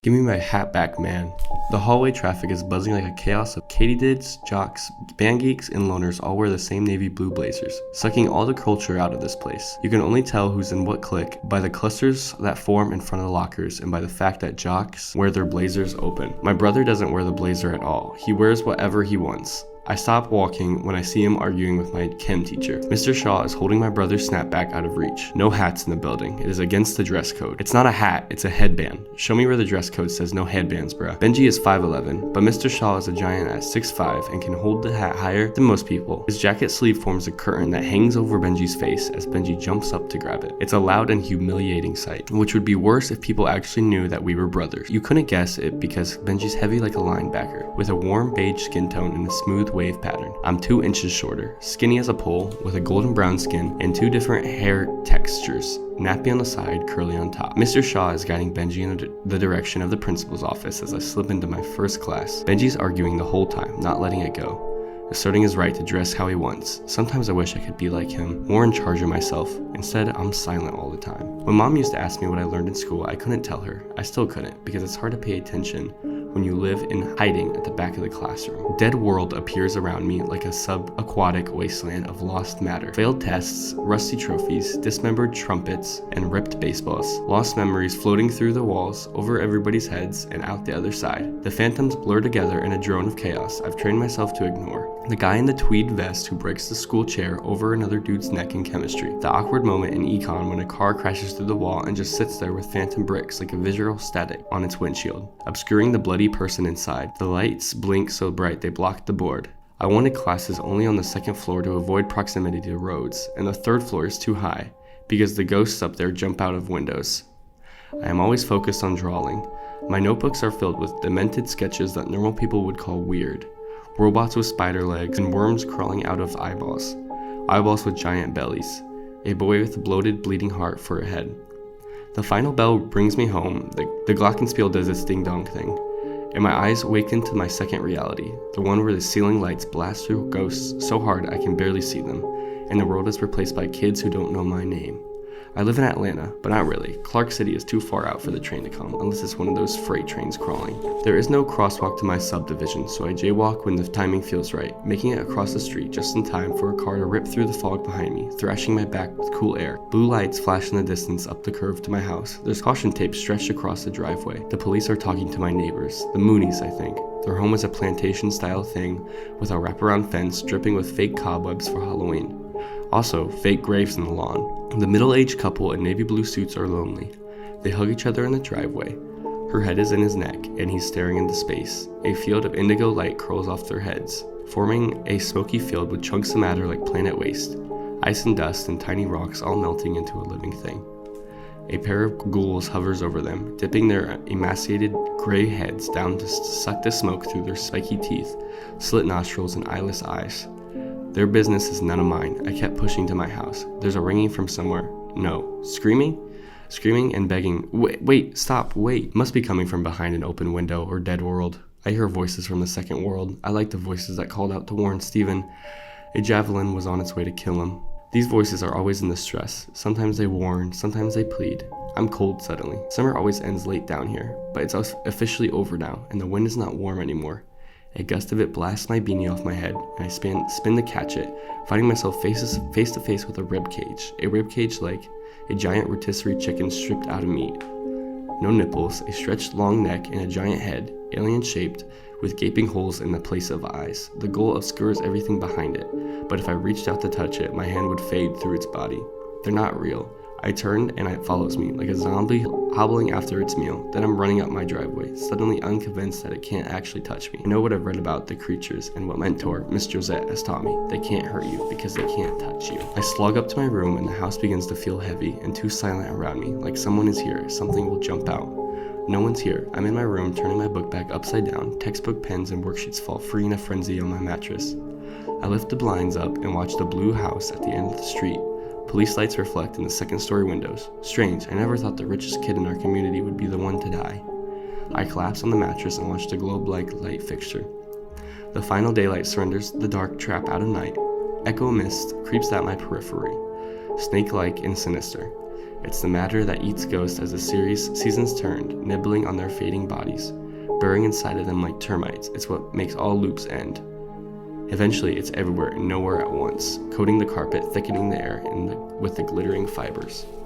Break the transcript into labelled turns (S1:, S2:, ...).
S1: Give me my hat back, man. The hallway traffic is buzzing like a chaos of katydids, jocks, band geeks, and loners all wear the same navy blue blazers, sucking all the culture out of this place. You can only tell who's in what clique by the clusters that form in front of the lockers and by the fact that jocks wear their blazers open. My brother doesn't wear the blazer at all. He wears whatever he wants. I stop walking when I see him arguing with my chem teacher. Mr. Shaw is holding my brother's snapback out of reach. No hats in the building. It is against the dress code. It's not a hat, it's a headband. Show me where the dress code says no headbands, bruh. Benji is 5'11", but Mr. Shaw is a giant at 6'5" and can hold the hat higher than most people. His jacket sleeve forms a curtain that hangs over Benji's face as Benji jumps up to grab it. It's a loud and humiliating sight, which would be worse if people actually knew that we were brothers. You couldn't guess it because Benji's heavy like a linebacker, with a warm beige skin tone and a smooth wave pattern. I'm 2 inches shorter, skinny as a pole, with a golden brown skin and 2 different hair textures, nappy on the side, curly on top. Mr. Shaw is guiding Benji in the direction of the principal's office as I slip into my first class. Benji's arguing the whole time, not letting it go, asserting his right to dress how he wants. Sometimes I wish I could be like him, more in charge of myself. Instead, I'm silent all the time. When mom used to ask me what I learned in school, I couldn't tell her. I still couldn't, because it's hard to pay attention when you live in hiding at the back of the classroom. Dead world appears around me like a subaquatic wasteland of lost matter. Failed tests, rusty trophies, dismembered trumpets, and ripped baseballs. Lost memories floating through the walls, over everybody's heads, and out the other side. The phantoms blur together in a drone of chaos I've trained myself to ignore. The guy in the tweed vest who breaks the school chair over another dude's neck in chemistry. The awkward moment in econ when a car crashes through the wall and just sits there with phantom bricks like a visual static on its windshield, obscuring the bloody person inside. The lights blink so bright they block the board. I wanted classes only on the second floor to avoid proximity to roads, and the third floor is too high, because the ghosts up there jump out of windows. I am always focused on drawing. My notebooks are filled with demented sketches that normal people would call weird. Robots with spider legs and worms crawling out of eyeballs. Eyeballs with giant bellies. A boy with a bloated, bleeding heart for a head. The final bell brings me home. The glockenspiel does its ding-dong thing, and my eyes awaken to my second reality, the one where the ceiling lights blast through ghosts so hard I can barely see them, and the world is replaced by kids who don't know my name. I live in Atlanta, but not really. Clark City is too far out for the train to come, unless it's one of those freight trains crawling. There is no crosswalk to my subdivision, so I jaywalk when the timing feels right, making it across the street just in time for a car to rip through the fog behind me, thrashing my back with cool air. Blue lights flash in the distance up the curve to my house. There's caution tape stretched across the driveway. The police are talking to my neighbors, the Moonies, I think. Their home is a plantation-style thing, with a wraparound fence dripping with fake cobwebs for Halloween. Also, fake graves in the lawn. The middle-aged couple in navy blue suits are lonely. They hug each other in the driveway. Her head is in his neck, and he's staring into space. A field of indigo light curls off their heads, forming a smoky field with chunks of matter like planet waste. Ice and dust and tiny rocks all melting into a living thing. A pair of ghouls hovers over them, dipping their emaciated gray heads down to suck the smoke through their spiky teeth, slit nostrils, and eyeless eyes. Their business is none of mine. I kept pushing to my house. There's a ringing from somewhere. No. Screaming? Screaming and begging. Wait, stop, wait. Must be coming from behind an open window or dead world. I hear voices from the second world. I like the voices that called out to warn Stephen. A javelin was on its way to kill him. These voices are always in distress. Sometimes they warn, sometimes they plead. I'm cold suddenly. Summer always ends late down here, but it's officially over now, and the wind is not warm anymore. A gust of it blasts my beanie off my head, and I spin to catch it, finding myself face to face with a rib cage like a giant rotisserie chicken stripped out of meat. No nipples, a stretched long neck, and a giant head, alien-shaped, with gaping holes in the place of eyes. The ghoul obscures everything behind it, but if I reached out to touch it, my hand would fade through its body. They're not real. I turned and it follows me, like a zombie hobbling after its meal. Then I'm running up my driveway, suddenly unconvinced that it can't actually touch me. I know what I've read about the creatures and what mentor, Miss Josette, has taught me. They can't hurt you because they can't touch you. I slog up to my room and the house begins to feel heavy and too silent around me, like someone is here, something will jump out. No one's here. I'm in my room, turning my book back upside down. Textbook pens and worksheets fall free in a frenzy on my mattress. I lift the blinds up and watch the blue house at the end of the street. Police lights reflect in the second-story windows. Strange, I never thought the richest kid in our community would be the one to die. I collapse on the mattress and watch the globe-like light fixture. The final daylight surrenders the dark trap out of night. Echo mist creeps at my periphery, snake-like and sinister. It's the matter that eats ghosts as the seasons turned, nibbling on their fading bodies, burrowing inside of them like termites. It's what makes all loops end. Eventually, it's everywhere and nowhere at once, coating the carpet, thickening the air with the glittering fibers.